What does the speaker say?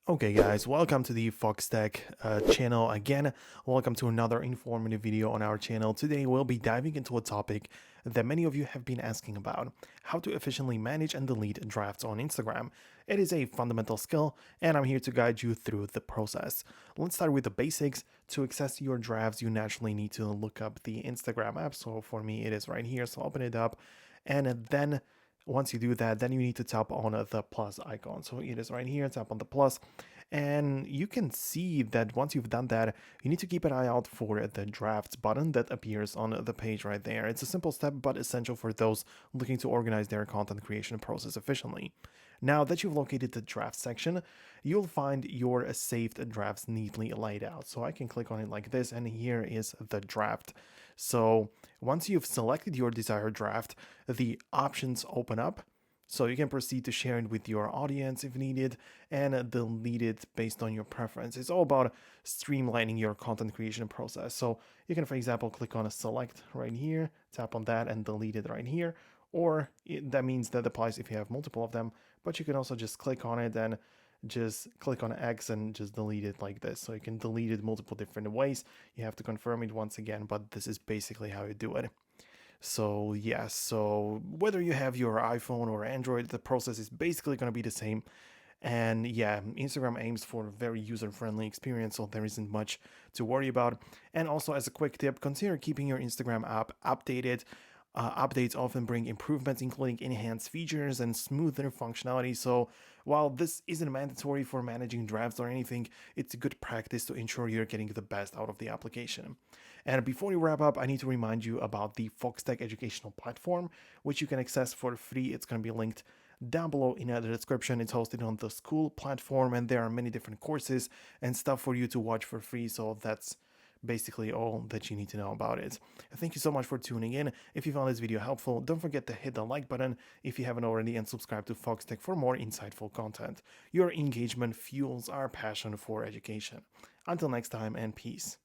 Okay guys, welcome to the Foxtecc channel again. Welcome to another informative video on our channel. Today we'll be diving into a topic that many of you have been asking about: how to efficiently manage and delete drafts on Instagram. It is a fundamental skill and I'm here to guide you through the process. Let's start with the basics. To access your drafts, you naturally need to look up the Instagram app. So for me it is right here, so open it up, and then once you do that, then you need to tap on the plus icon. So it is right here, tap on the plus, and you can see that once you've done that, you need to keep an eye out for the drafts button that appears on the page right there. It's a simple step, but essential for those looking to organize their content creation process efficiently. Now that you've located the draft section, you'll find your saved drafts neatly laid out. So I can click on it like this, and here is the draft. So once you've selected your desired draft, the options open up. So you can proceed to share it with your audience if needed and delete it based on your preference. It's all about streamlining your content creation process. So you can, for example, click on a select right here, tap on that and delete it right here. Or that means that applies if you have multiple of them, but you can also just click on it and just click on X and just delete it like this. So you can delete it multiple different ways. You have to confirm it once again, but this is basically how you do it. So yes, so whether you have your iPhone or Android, the process is basically going to be the same. And yeah, Instagram aims for a very user-friendly experience, so there isn't much to worry about. And also, as a quick tip, consider keeping your Instagram app updated. Updates often bring improvements, including enhanced features and smoother functionality. So while this isn't mandatory for managing drafts or anything, it's a good practice to ensure you're getting the best out of the application. And before we wrap up, I need to remind you about the Foxtecc educational platform, which you can access for free. It's going to be linked down below in the description. It's hosted on the school platform, and there are many different courses and stuff for you to watch for free. So that's basically all that you need to know about it. Thank you so much for tuning in. If you found this video helpful, don't forget to hit the like button if you haven't already, and subscribe to Foxtecc for more insightful content. Your engagement fuels our passion for education. Until next time, and peace.